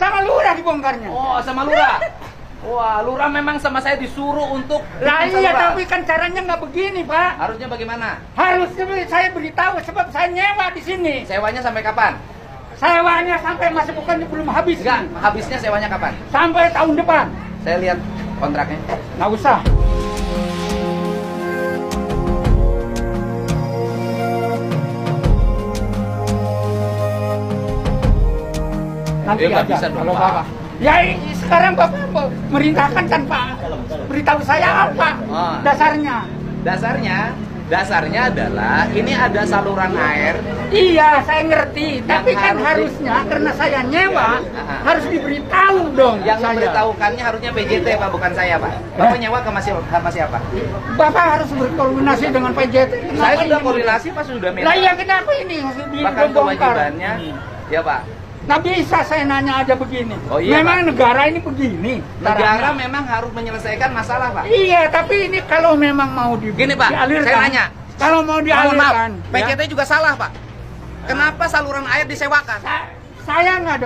Sama lurah dibongkarnya. Oh, sama lurah. Wah, lurah memang sama saya disuruh untuk Lah bikin iya, saluran. tapi kan caranya nggak begini, Pak. Harusnya bagaimana? Harusnya saya beritahu sebab saya nyewa di sini. Sewanya sampai kapan? Sewanya sampai masa bukannya belum habis. Enggak, habisnya sewanya kapan? Sampai tahun depan. Saya lihat kontraknya. Nggak usah. Nanti nggak aja bisa dong, kalau Pak. Bapak. Ya sekarang Bapak merintahkan kan Pak. Beritahu saya apa Oh. Dasarnya adalah ini ada saluran air. Iya, saya ngerti. Tapi kan harus harusnya karena saya nyewa Aha. harus diberitahu dong. Yang saya. memberitahukannya harusnya PJT Pak, bukan saya Pak. Bapak nyewa ke sama siapa? Bapak harus berkoordinasi dengan PJT. Saya sudah ini? koordinasi Pak, sudah minta. Lah iya, kenapa ini Bahkan dibongkar? kewajibannya, ya Pak. Nggak bisa saya nanya aja begini. Oh, iya, memang negara ini begini. Negara caranya. memang harus menyelesaikan masalah Pak. Iya, tapi ini kalau memang mau Gini Pak, dialirkan, saya nanya. kalau mau Mohon maaf, dialirkan, PJT ya, juga salah Pak. Kenapa saluran air disewakan? saya nggak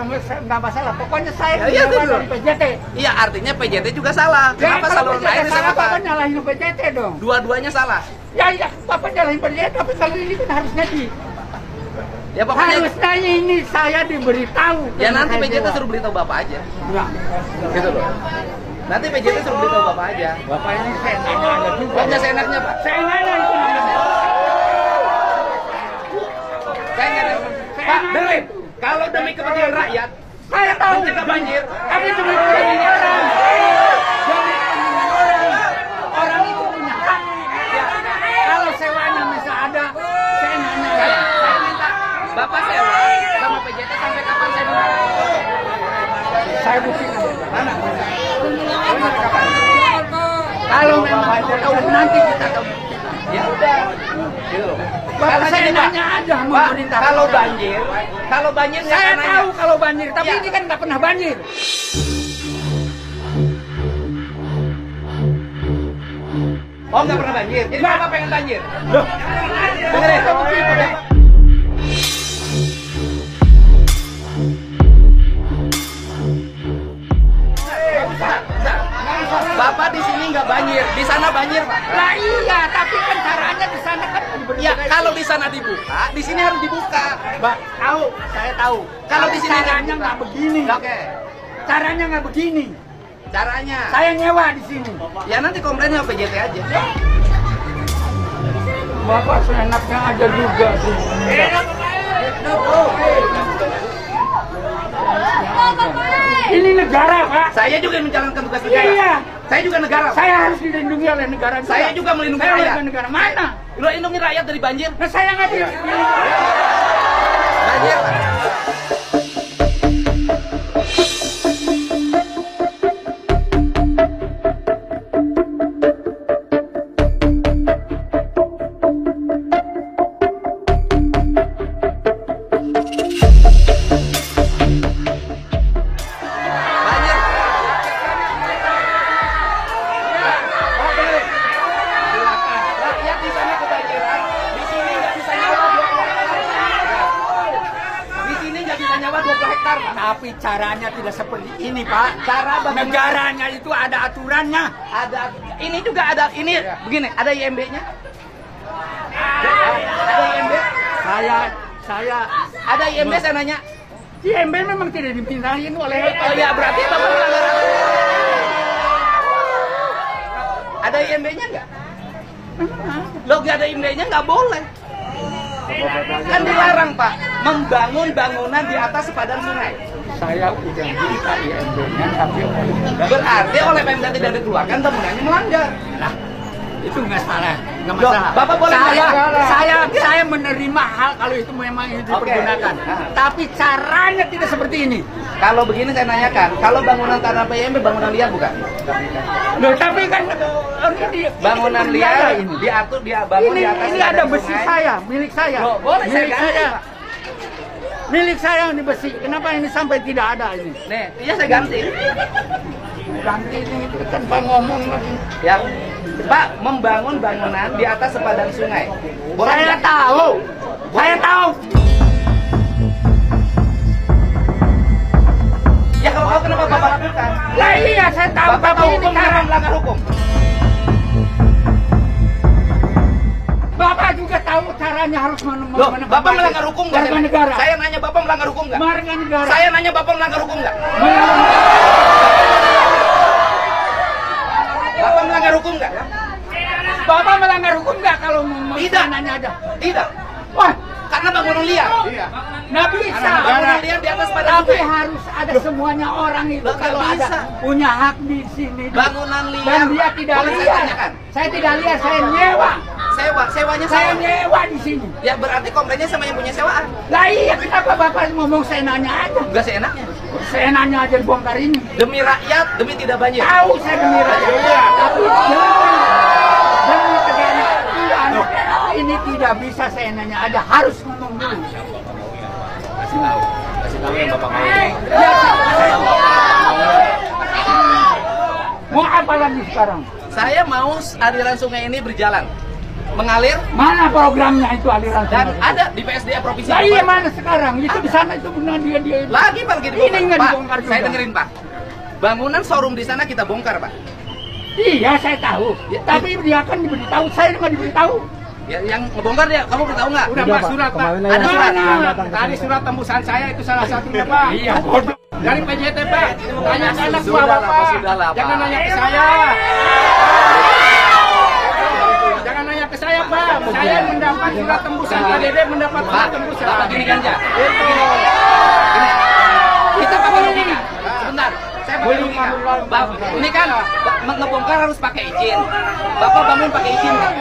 masalah. Pokoknya saya Ya, iya, nyewa betul. dari PJT. Iya, artinya PJT juga salah. Ya, Kenapa kalau saluran PJT air salah, Bapak disewakan? nyalahin PJT dong. Dua-duanya salah. Ya, Bapak nyalahin PJT, tapi kalau ini kan harusnya Ya pokoknya harusnya ini saya diberitahu. ya karena nanti saya PJT sewa. suruh beritahu Bapak aja. Enggak. Gitu loh. Nanti PJT suruh beritahu Bapak aja. Bapak ini saya nanya ada juga. Pokoknya seenaknya Pak. Saya nanya itu namanya. Saya nggak Pak, dengerin. Kalau demi kepentingan rakyat, Saya tahu mencegah banjir. Tapi demi kepentingan orang. Demi kepentingan orang. Orang itu punya hak. Ya. Kalau sewanya masih ada, saya nanya. Saya minta Bapak sewa sama PJT sampai kapan saya minta? Saya buktikan. Mana? Sampai kapan? Kalau memang tahu nanti kita tahu. Ya udah. Gitu loh. Bapak Karena saya gini, Pak. nanya aja mau Pak, perintah. kalau banjir nggak Saya akan nanya. tahu kalau banjir, tapi Ya. ini kan nggak pernah banjir. Oh nggak pernah banjir. Jadi Nggak. Bapak pengen banjir. Loh, Dengerin. Bapak di sini nggak banjir, di sana banjir Pak. lah iya, tapi kan caranya di sana kan diberi. Ya kalau di sana dibuka, di sini harus dibuka. Mbak, tahu, saya tahu. Kalau di sini caranya dibuka. nggak begini. Oke. Caranya nggak begini. Caranya. Saya nyewa di sini. Ya nanti komplainnya ke PJT aja. Bapak seenaknya aja juga sih. Ini negara, Pak. Saya juga menjalankan tugas negara. Iya. Saya juga negara. Saya harus dilindungi oleh negara juga. Saya juga melindungi Saya rakyat. warga negara mana? Lo lindungi rakyat dari banjir. Nah, saya nggak dilindungi. Banjir. Banjir. Rakyat di sana kebanjiran, di sini nggak bisa nyawa 20 hektar. Di sini nggak bisa nyawa 20 hektar, Pak. Tapi caranya tidak seperti ini, Pak. Cara bagaimana? Negaranya itu ada aturannya. Ada, ini juga ada, ini begini, ada IMB-nya. Ada IMB? Saya Ada IMB saya nanya. IMB memang tidak dipindahin oleh. Oh ya berarti Bapak melanggar aturan. Ada IMB-nya nggak? Lo nggak ada IMB-nya nggak boleh. Kan dilarang Pak membangun bangunan di atas sepadan sungai. Saya udah minta IMB-nya, tapi Berarti oleh Pemda tidak dikeluarkan bangunannya melanggar. nah, itu nggak salah, nggak Loh, masalah. Bapak boleh saya menerima hal kalau itu memang itu Oke. dipergunakan. Tapi caranya tidak seperti ini. Kalau begini saya nanyakan, kalau bangunan tanah PMB bangunan liar bukan? Loh, tapi kan ini Bangunan ini liar ini. diatur dia bangun Ini di atas ada sepadan besi sungai. saya, milik saya. Loh, boleh saya milik ganti, saya. Pak. Milik saya ini besi. Kenapa ini sampai tidak ada ini? Nih, iya saya ganti. Ganti ini tanpa ngomong lagi. Ya, Pak, membangun bangunan di atas sepadan sungai. Boleh Saya nggak? tahu. Saya tahu. Ya Bapak lakukan? Lah iya, saya tahu. Bapak Tapi tahu ini hukum cara. karena melanggar hukum. Bapak juga tahu caranya harus Loh, Bapak melanggar hukum nggak? Warga negara. Saya nanya Bapak melanggar hukum nggak? Warga negara. Saya nanya Bapak melanggar hukum nggak? Bapak melanggar hukum nggak? Bapak melanggar hukum nggak kalau Tidak. nanya ada? Tidak. Wah, Karena bangunan liar. nggak bisa. Bangunan liar di atas pada Tapi sungai. harus ada semuanya orang itu Loh, kalau nggak bisa. ada punya hak di sini. Bangunan liar. Dan dia tidak Boleh saya liar. tanyakan? Saya tidak liar, saya nyewa. Sewanya Saya saya. nyewa di sini. Ya berarti komplainnya sama yang punya sewaan. Lah iya, kenapa Bapak ngomong saya nanya aja? Enggak seenaknya. Saya nanya aja bongkar ini. Demi rakyat, demi tidak banjir. Tahu saya demi rakyat. Tapi demi negara Tuhan, ini tidak bisa saya nanya aja, harus ngomong dulu. Kasih tahu yang Bapak mau. Ya, mau apa lagi sekarang? Saya mau aliran sungai ini berjalan, mengalir Mana programnya itu aliran dan sungai? ada di PSDA Provinsi Lah iya Bogor. mana sekarang? Itu di sana itu benar dia Lagi Pak, lagi Ini dibongkar. nggak Pak, dibongkar juga. saya dengerin Pak. Bangunan showroom di sana kita bongkar Pak. Iya saya tahu. Ya, Tapi dia kan diberitahu, saya nggak diberitahu. Ya, yang ngebongkar dia, kamu beritahu nggak? Udah Pak, surat Pak. Ada surat. Tadi surat tembusan saya itu salah satunya Pak. Iya bodoh. Dari PJT Pak. Tanya ke anak buah Sudahlah, Bapak. Pak, sudahlah, Pak. Jangan nanya ke saya. Jangan nanya ke saya Pak. Saya mendapat surat tembusan. Pak Dede mendapat Pak, surat tembusan. Bapak gini ganja. Itu. Gini. Kita pakai logika. Sebentar. Saya pakai logika. Ini kan ngebongkar harus pakai izin. Bapak bangun pakai izin nggak?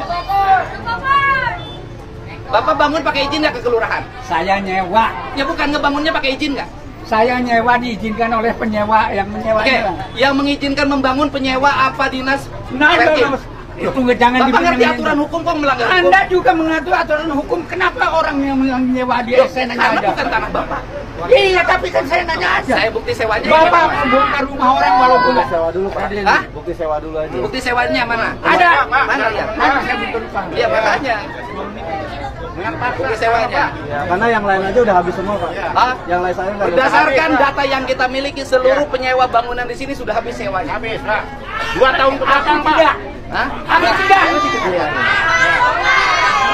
Bapak bangun pakai izin nggak ke kelurahan? Saya nyewa. Ya bukan, ngebangunnya pakai izin nggak? Saya nyewa diizinkan oleh penyewa yang Oke, menyewanya. yang mengizinkan membangun penyewa apa dinas? Nah, Perkim? itu jangan Bapak ngerti dibilang aturan hukum kok melanggar hukum? Anda juga mengatur aturan hukum. Kenapa orang yang menyewa dia saya nanya Karena aja? bukan tanah Bapak. Iya, tapi kan saya nanya aja. Saya bukti sewanya. Bapak bongkar rumah orang walaupun Sewa dulu Pak. Hah? Bukti sewa dulu aja. Bukti sewanya mana? ada. Mana ya? Mana saya butuh lupa. Iya makanya. Bukti sewanya. Ya, karena yang lain aja udah habis semua Pak. Hah? Yang lain saya nggak ada. Berdasarkan data yang kita miliki, seluruh penyewa bangunan di sini sudah habis sewanya. Habis Pak. 2 tahun ke belakang Pak. Tidak. Hah? Habis tidak. Iya.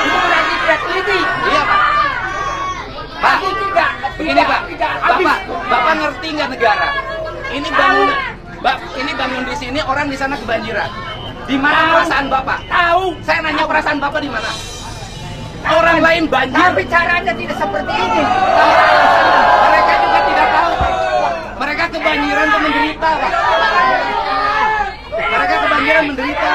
Itu berarti tidak teliti. Iya Pak. Pak, Tapi tidak. begini Pak. Tidak. Habis. Bapak ngerti nggak negara? Ini bangun, ini bangun di sini, orang di sana kebanjiran. Di mana Tahu. perasaan Bapak? Tahu. Saya nanya perasaan Bapak di mana? Orang lain banjir. Tapi caranya tidak seperti ini. Mereka juga tidak tahu, Pak. Mereka kebanjiran dan menderita, Pak. Mereka kebanjiran menderita.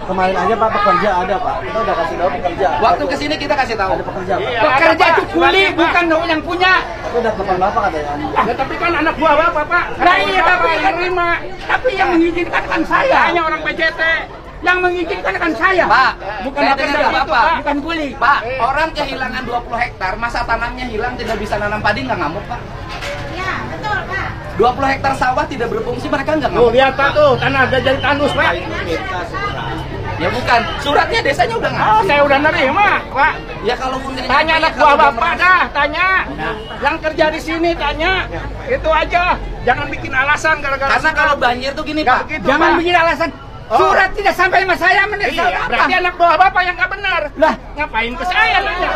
Kemarin aja Pak pekerja ada Pak. Kita udah kasih tahu pekerja. Waktu kesini kita kasih tahu. Ada pekerja Pak. Iya. Pekerja itu kuli, Pak. bukan yang punya. Itu udah telepon Bapak katanya. Ya, tapi kan anak buah Bapak Pak. Nah iya, tapi yang terima. Tapi yang mengizinkan kan saya. Hanya orang PJT. Yang mengizinkan kan saya. Pak, Bukan saya pekerja dengar itu, Bapak. Pak. Bukan kuli. Pak, orang kehilangan 20 hektar, masa tanamnya hilang, tidak bisa nanam padi, nggak ngamuk, Pak. Ya, betul, Pak. 20 hektar sawah tidak berfungsi, mereka nggak Tuh ngamuk. lihat Pak tuh, tanah udah jadi tandus Pak. Ya bukan, suratnya desanya udah Oh, ngasih. saya udah nerima Pak. Ya kalaupun nggak Tanya nyampe, anak ya buah kalau Bapak belum dah, tanya. Yang kerja di sini tanya. Itu aja. Jangan bikin alasan gara-gara Karena surat. kalau banjir tuh gini, Nggak Pak. begitu, Jangan Pak. bikin alasan. Oh. Surat tidak sampai sama saya Iya, berarti anak buah Bapak yang nggak benar. Lah, Ngapain ke saya nanya?